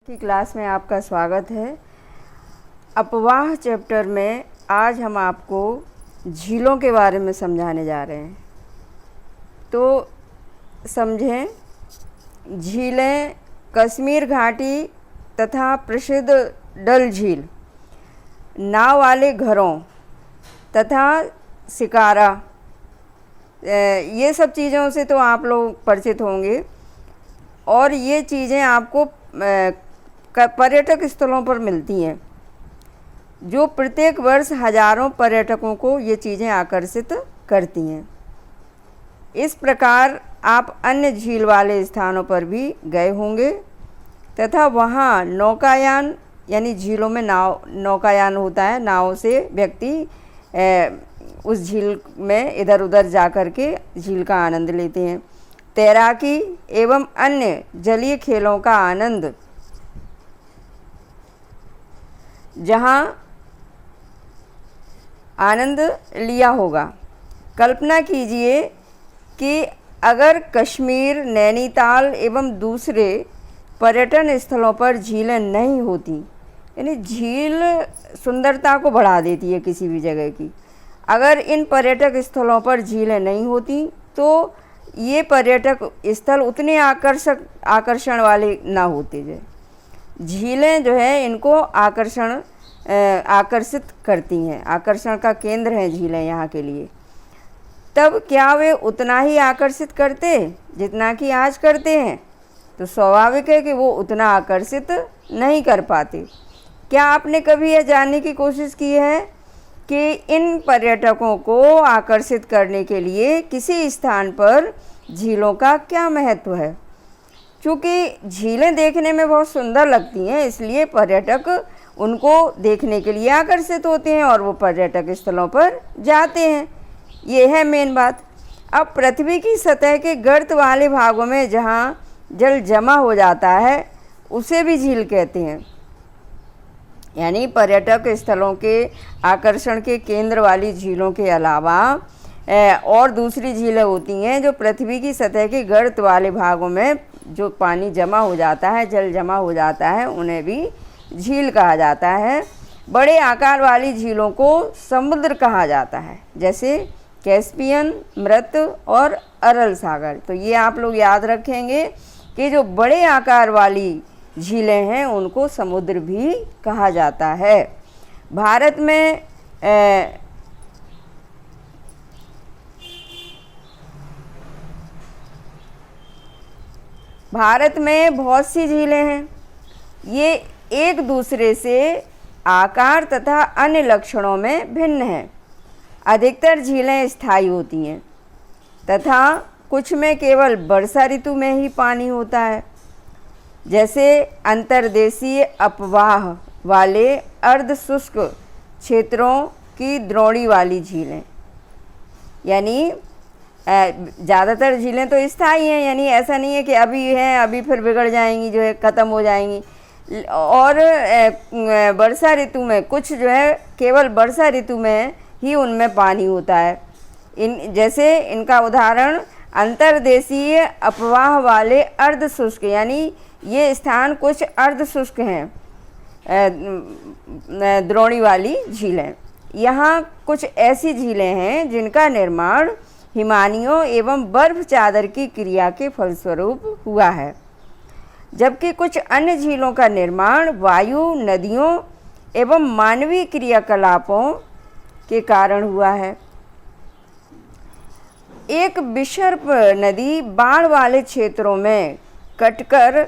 की क्लास में आपका स्वागत है। अपवाह चैप्टर में आज हम आपको झीलों के बारे में समझाने जा रहे हैं। तो समझें, झीलें कश्मीर घाटी तथा प्रसिद्ध डल झील, नाव वाले घरों तथा शिकारा, ये सब चीज़ों से तो आप लोग परिचित होंगे। और ये चीज़ें आपको पर्यटक स्थलों पर मिलती हैं, जो प्रत्येक वर्ष हजारों पर्यटकों को ये चीज़ें आकर्षित करती हैं। इस प्रकार आप अन्य झील वाले स्थानों पर भी गए होंगे तथा वहाँ नौकायान यानी झीलों में नौकायान होता है। नाव से व्यक्ति उस झील में इधर उधर जा कर के झील का आनंद लेते हैं। तैराकी एवं अन्य जलीय खेलों का आनंद लिया होगा। कल्पना कीजिए कि अगर कश्मीर, नैनीताल एवं दूसरे पर्यटन स्थलों पर झीलें नहीं होती, यानी झील सुंदरता को बढ़ा देती है किसी भी जगह की। अगर इन पर्यटक स्थलों पर झीलें नहीं होती तो ये पर्यटक स्थल उतने आकर्षण वाले ना होते। जो झीलें जो है इनको आकर्षित करती हैं, आकर्षण का केंद्र हैं झीलें यहाँ के लिए। तब क्या वे उतना ही आकर्षित करते जितना कि आज करते हैं? तो स्वाभाविक है कि वो उतना आकर्षित नहीं कर पाते। क्या आपने कभी यह जानने की कोशिश की है कि इन पर्यटकों को आकर्षित करने के लिए किसी स्थान पर झीलों का क्या महत्व है? क्योंकि झीलें देखने में बहुत सुंदर लगती हैं, इसलिए पर्यटक उनको देखने के लिए आकर्षित होते हैं और वो पर्यटक स्थलों पर जाते हैं। ये है मेन बात। अब पृथ्वी की सतह के गर्त वाले भागों में जहाँ जल जमा हो जाता है उसे भी झील कहते हैं। यानी पर्यटक स्थलों के आकर्षण के केंद्र वाली झीलों के अलावा और दूसरी झीलें होती हैं जो पृथ्वी की सतह के गर्त वाले भागों में जो पानी जमा हो जाता है, जल जमा हो जाता है, उन्हें भी झील कहा जाता है। बड़े आकार वाली झीलों को समुद्र कहा जाता है, जैसे कैस्पियन, मृत और अरल सागर। तो ये आप लोग याद रखेंगे कि जो बड़े आकार वाली झीलें हैं उनको समुद्र भी कहा जाता है। भारत में बहुत सी झीलें हैं। ये एक दूसरे से आकार तथा अन्य लक्षणों में भिन्न हैं। अधिकतर झीलें स्थायी होती हैं तथा कुछ में केवल वर्षा ऋतु में ही पानी होता है, जैसे अंतर्देशीय अपवाह वाले अर्ध शुष्क क्षेत्रों की द्रोणी वाली झीलें। यानी ज़्यादातर झीलें तो स्थायी हैं, यानी ऐसा नहीं है कि अभी हैं अभी फिर बिगड़ जाएंगी, जो है ख़त्म हो जाएंगी। और वर्षा ऋतु में कुछ जो है केवल वर्षा ऋतु में ही उनमें पानी होता है। जैसे इनका उदाहरण अंतर्देशीय अपवाह वाले अर्ध शुष्क, यानी ये स्थान कुछ अर्ध शुष्क हैं, द्रोणी वाली झीलें। यहाँ कुछ ऐसी झीलें हैं जिनका निर्माण हिमानियों एवं बर्फ चादर की क्रिया के फलस्वरूप हुआ है, जबकि कुछ अन्य झीलों का निर्माण वायु, नदियों एवं मानवीय क्रियाकलापों के कारण हुआ है। एक विसर्प नदी बाढ़ वाले क्षेत्रों में कटकर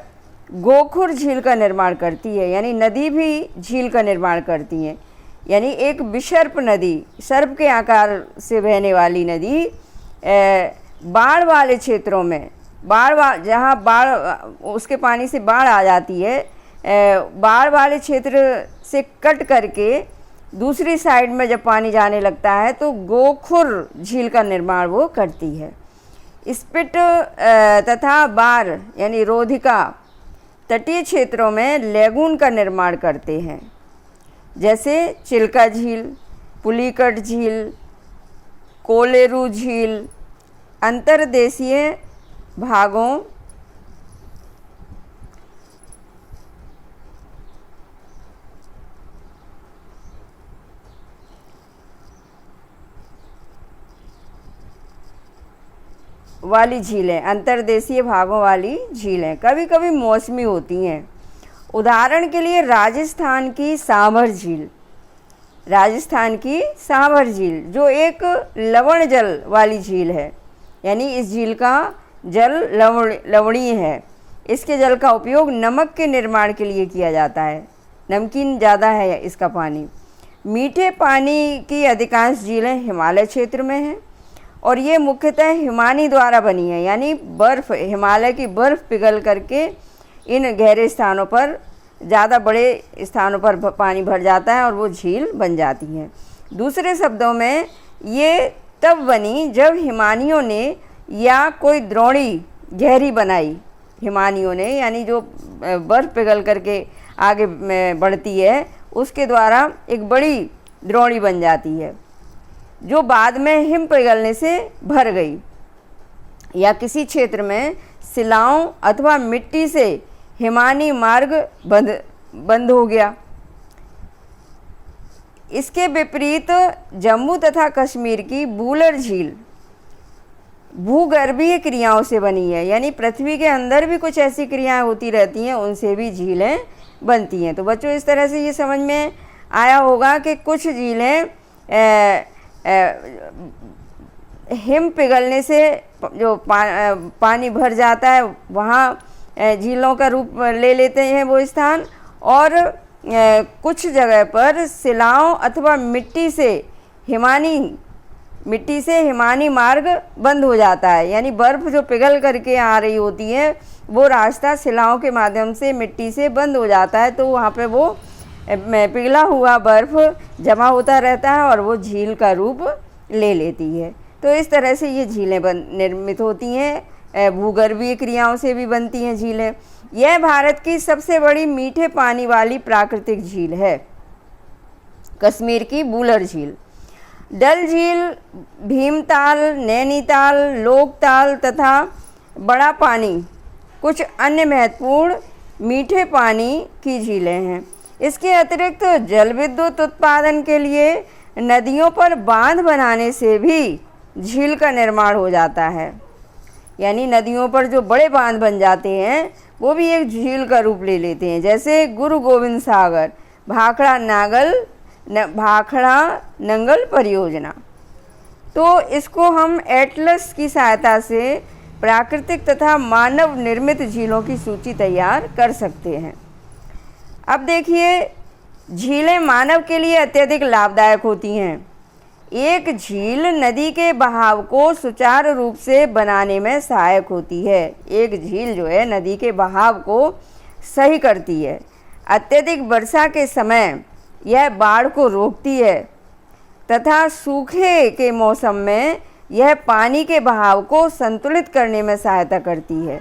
गोखुर झील का निर्माण करती है, यानी नदी भी झील का निर्माण करती है। यानी एक विसर्प नदी, सर्प के आकार से बहने वाली नदी बाढ़ वाले क्षेत्रों में, जहाँ बाढ़ उसके पानी से बाढ़ आ जाती है, बाढ़ वाले क्षेत्र से कट करके दूसरी साइड में जब पानी जाने लगता है तो गोखुर झील का निर्माण वो करती है। स्पिट तथा बार यानी रोधिका तटीय क्षेत्रों में लेगून का निर्माण करते हैं, जैसे चिल्का झील, पुलिकट झील, कोलेरू झील। अंतर्देशीय भागों वाली झीलें, अंतर्देशीय भागों वाली झीलें कभी कभी मौसमी होती हैं। उदाहरण के लिए राजस्थान की सांभर झील, राजस्थान की सांभर झील जो एक लवण जल वाली झील है, यानी इस झील का जल लवणीय है। इसके जल का उपयोग नमक के निर्माण के लिए किया जाता है, नमकीन ज़्यादा है इसका पानी। मीठे पानी की अधिकांश झीलें हिमालय क्षेत्र में हैं और ये मुख्यतः हिमानी द्वारा बनी है, यानी बर्फ़, हिमालय की बर्फ़ पिघल करके इन गहरे स्थानों पर, ज़्यादा बड़े स्थानों पर पानी भर जाता है और वो झील बन जाती है। दूसरे शब्दों में ये तब बनी जब हिमानियों ने या कोई द्रोणी गहरी बनाई, हिमानियों ने यानी जो बर्फ़ पिघल करके आगे बढ़ती है उसके द्वारा एक बड़ी द्रोणी बन जाती है जो बाद में हिम पिघलने से भर गई, या किसी क्षेत्र में शिलाओं अथवा मिट्टी से हिमानी मार्ग बंद हो गया। इसके विपरीत जम्मू तथा कश्मीर की बूलर झील भूगर्भीय क्रियाओं से बनी है, यानी पृथ्वी के अंदर भी कुछ ऐसी क्रियाएं होती रहती हैं, उनसे भी झीलें बनती हैं। तो बच्चों इस तरह से ये समझ में आया होगा कि कुछ झीलें हिम पिघलने से जो पानी भर जाता है वहाँ झीलों का रूप ले लेते हैं वो स्थान, और कुछ जगह पर शिलाओं अथवा मिट्टी से हिमानी मार्ग बंद हो जाता है, यानी बर्फ़ जो पिघल करके आ रही होती है वो रास्ता शिलाओं के माध्यम से मिट्टी से बंद हो जाता है, तो वहाँ पे वो पिघला हुआ बर्फ़ जमा होता रहता है और वो झील का रूप ले लेती है। तो इस तरह से ये झीलें निर्मित होती हैं, भूगर्भीय क्रियाओं से भी बनती हैं झीलें। यह भारत की सबसे बड़ी मीठे पानी वाली प्राकृतिक झील है, कश्मीर की बूलर झील। डल झील, भीमताल, नैनीताल, लोकताल तथा बड़ा पानी कुछ अन्य महत्वपूर्ण मीठे पानी की झीलें हैं। इसके अतिरिक्त जल विद्युत उत्पादन के लिए नदियों पर बांध बनाने से भी झील का निर्माण हो जाता है, यानी नदियों पर जो बड़े बांध बन जाते हैं वो भी एक झील का रूप ले लेते हैं, जैसे गुरु गोविंद सागर, भाखड़ा नंगल परियोजना। तो इसको हम एटलस की सहायता से प्राकृतिक तथा मानव निर्मित झीलों की सूची तैयार कर सकते हैं। अब देखिए, झीलें मानव के लिए अत्यधिक लाभदायक होती हैं। एक झील नदी के बहाव को सुचारू रूप से बनाने में सहायक होती है। एक झील जो है नदी के बहाव को सही करती है। अत्यधिक वर्षा के समय यह बाढ़ को रोकती है तथा सूखे के मौसम में यह पानी के बहाव को संतुलित करने में सहायता करती है।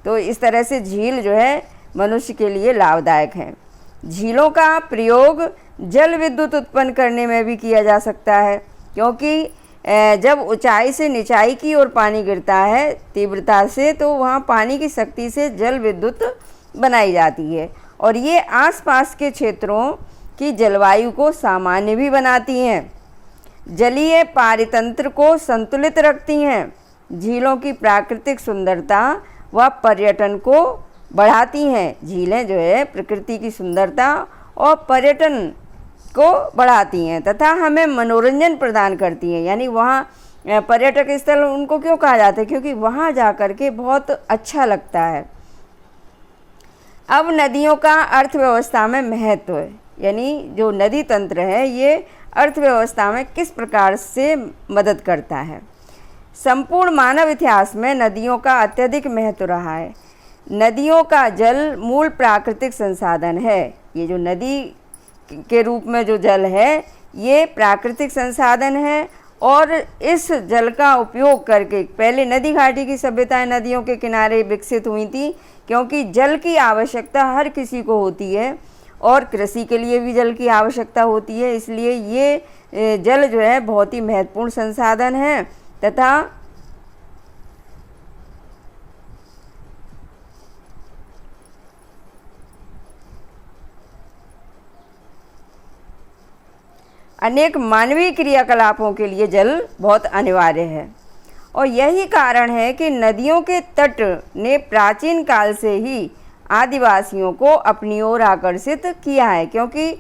तो इस तरह से झील जो है मनुष्य के लिए लाभदायक है। झीलों का प्रयोग जल विद्युत उत्पन्न करने में भी किया जा सकता है, क्योंकि जब ऊंचाई से निचाई की ओर पानी गिरता है तीव्रता से, तो वहाँ पानी की शक्ति से जल विद्युत बनाई जाती है और ये आसपास के क्षेत्रों की जलवायु को सामान्य भी बनाती हैं। जलीय पारितंत्र को संतुलित रखती हैं। झीलों की प्राकृतिक सुंदरता व पर्यटन को बढ़ाती हैं। झीलें जो है प्रकृति की सुंदरता और पर्यटन को बढ़ाती हैं तथा हमें मनोरंजन प्रदान करती हैं। यानी वहाँ पर्यटक स्थल उनको क्यों कहा जाता है, क्योंकि वहाँ जा कर के बहुत अच्छा लगता है। अब नदियों का अर्थव्यवस्था में महत्व है, यानी जो नदी तंत्र है ये अर्थव्यवस्था में किस प्रकार से मदद करता है। संपूर्ण मानव इतिहास में नदियों का अत्यधिक महत्व रहा है। नदियों का जल मूल प्राकृतिक संसाधन है। ये जो नदी के रूप में जो जल है ये प्राकृतिक संसाधन है और इस जल का उपयोग करके पहले नदी घाटी की सभ्यताएं नदियों के किनारे विकसित हुई थी, क्योंकि जल की आवश्यकता हर किसी को होती है और कृषि के लिए भी जल की आवश्यकता होती है। इसलिए ये जल जो है बहुत ही महत्वपूर्ण संसाधन है तथा अनेक मानवीय क्रियाकलापों के लिए जल बहुत अनिवार्य है। और यही कारण है कि नदियों के तट ने प्राचीन काल से ही आदिवासियों को अपनी ओर आकर्षित किया है, क्योंकि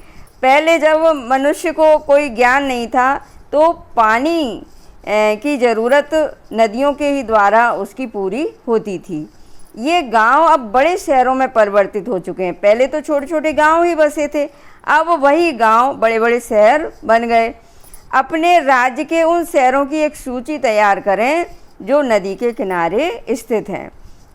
पहले जब मनुष्य को कोई ज्ञान नहीं था तो पानी की ज़रूरत नदियों के ही द्वारा उसकी पूरी होती थी। ये गांव अब बड़े शहरों में परिवर्तित हो चुके हैं। पहले तो छोटे छोटे गांव ही बसे थे, अब वही गांव बड़े बड़े शहर बन गए। अपने राज्य के उन शहरों की एक सूची तैयार करें जो नदी के किनारे स्थित हैं।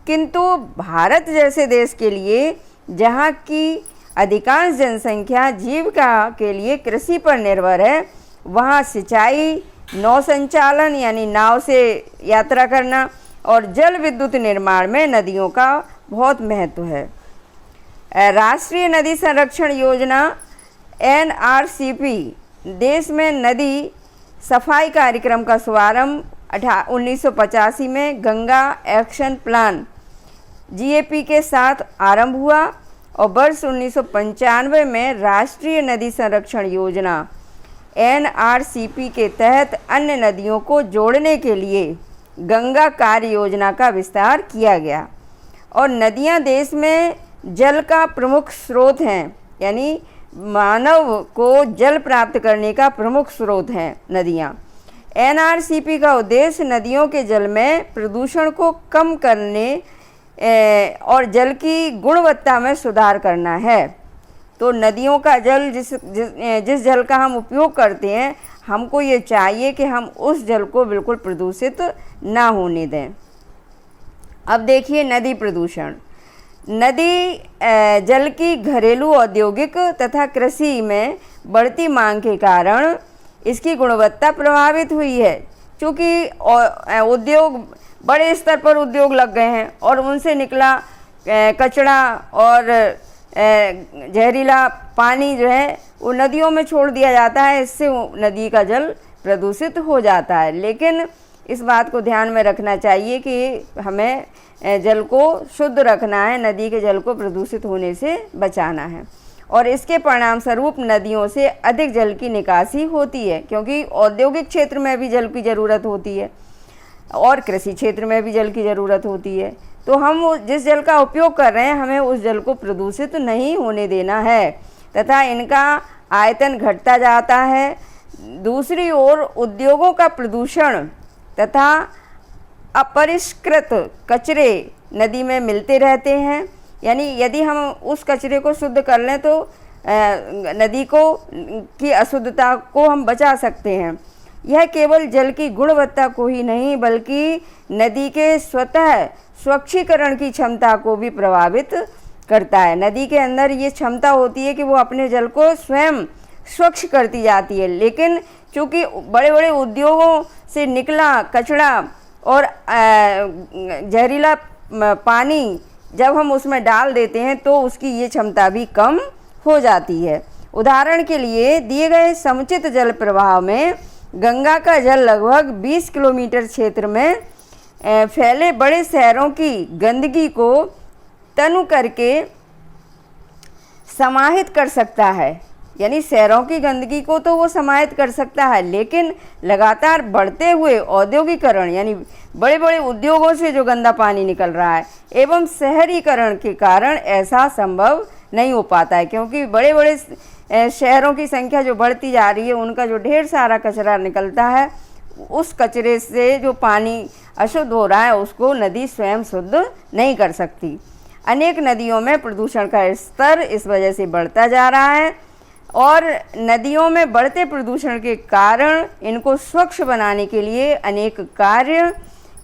किंतु भारत जैसे देश के लिए, जहाँ की अधिकांश जनसंख्या जीविका के लिए कृषि पर निर्भर है, वहाँ सिंचाई, नौ संचालन यानी नाव से यात्रा करना और जल विद्युत निर्माण में नदियों का बहुत महत्व है। राष्ट्रीय नदी संरक्षण योजना NRCP देश में नदी सफाई कार्यक्रम का शुभारंभ 1985 में गंगा एक्शन प्लान GAP के साथ आरंभ हुआ और वर्ष 1995 में राष्ट्रीय नदी संरक्षण योजना NRCP के तहत अन्य नदियों को जोड़ने के लिए गंगा कार्य योजना का विस्तार किया गया। और नदियां देश में जल का प्रमुख स्रोत हैं, यानी मानव को जल प्राप्त करने का प्रमुख स्रोत हैं नदियां। NRCP का उद्देश्य नदियों के जल में प्रदूषण को कम करने और जल की गुणवत्ता में सुधार करना है। तो नदियों का जल जिस जल का हम उपयोग करते हैं, हमको ये चाहिए कि हम उस जल को बिल्कुल प्रदूषित ना होने दें। अब देखिए नदी प्रदूषण। नदी जल की घरेलू, औद्योगिक तथा कृषि में बढ़ती मांग के कारण इसकी गुणवत्ता प्रभावित हुई है। क्योंकि उद्योग, बड़े स्तर पर उद्योग लग गए हैं और उनसे निकला कचरा और जहरीला पानी जो है वो नदियों में छोड़ दिया जाता है। इससे नदी का जल प्रदूषित हो जाता है। लेकिन इस बात को ध्यान में रखना चाहिए कि हमें जल को शुद्ध रखना है, नदी के जल को प्रदूषित होने से बचाना है। और इसके परिणाम स्वरूप नदियों से अधिक जल की निकासी होती है, क्योंकि औद्योगिक क्षेत्र में भी जल की ज़रूरत होती है और कृषि क्षेत्र में भी जल की ज़रूरत होती है। तो हम जिस जल का उपयोग कर रहे हैं, हमें उस जल को प्रदूषित नहीं होने देना है तथा इनका आयतन घटता जाता है। दूसरी ओर उद्योगों का प्रदूषण तथा अपरिष्कृत कचरे नदी में मिलते रहते हैं। यानी यदि हम उस कचरे को शुद्ध कर लें तो नदी की अशुद्धता को हम बचा सकते हैं। यह केवल जल की गुणवत्ता को ही नहीं बल्कि नदी के स्वतः स्वच्छीकरण की क्षमता को भी प्रभावित करता है। नदी के अंदर ये क्षमता होती है कि वो अपने जल को स्वयं स्वच्छ करती जाती है। लेकिन चूँकि बड़े बड़े उद्योगों से निकला कचरा और जहरीला पानी जब हम उसमें डाल देते हैं तो उसकी ये क्षमता भी कम हो जाती है। उदाहरण के लिए दिए गए समुचित जल प्रवाह में गंगा का जल लगभग 20 किलोमीटर क्षेत्र में फैले बड़े शहरों की गंदगी को तनु करके समाहित कर सकता है। यानी शहरों की गंदगी को तो वो समाहित कर सकता है, लेकिन लगातार बढ़ते हुए औद्योगिकरण यानी बड़े बड़े उद्योगों से जो गंदा पानी निकल रहा है एवं शहरीकरण के कारण ऐसा संभव नहीं हो पाता है। क्योंकि बड़े बड़े शहरों की संख्या जो बढ़ती जा रही है, उनका जो ढेर सारा कचरा निकलता है, उस कचरे से जो पानी अशुद्ध हो रहा है उसको नदी स्वयं शुद्ध नहीं कर सकती। अनेक नदियों में प्रदूषण का स्तर इस वजह से बढ़ता जा रहा है और नदियों में बढ़ते प्रदूषण के कारण इनको स्वच्छ बनाने के लिए अनेक कार्य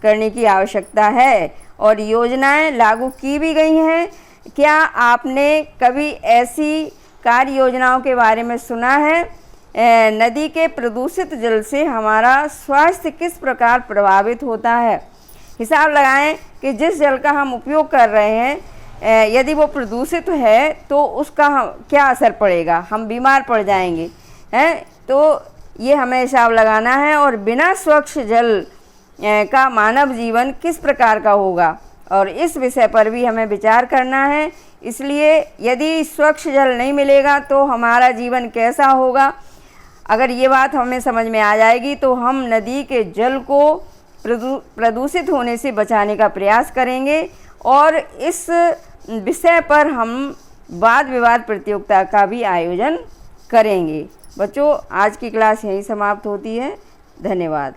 करने की आवश्यकता है और योजनाएं लागू की भी गई हैं। क्या आपने कभी ऐसी कार्य योजनाओं के बारे में सुना है? नदी के प्रदूषित जल से हमारा स्वास्थ्य किस प्रकार प्रभावित होता है? हिसाब लगाएं कि जिस जल का हम उपयोग कर रहे हैं यदि वो प्रदूषित है तो उसका क्या असर पड़ेगा, हम बीमार पड़ जाएंगे हैं। तो ये हमें हिसाब लगाना है और बिना स्वच्छ जल का मानव जीवन किस प्रकार का होगा और इस विषय पर भी हमें विचार करना है। इसलिए यदि स्वच्छ जल नहीं मिलेगा तो हमारा जीवन कैसा होगा, अगर ये बात हमें समझ में आ जाएगी तो हम नदी के जल को प्रदूषित होने से बचाने का प्रयास करेंगे और इस विषय पर हम वाद विवाद प्रतियोगिता का भी आयोजन करेंगे। बच्चों, आज की क्लास यहीं समाप्त होती है। धन्यवाद।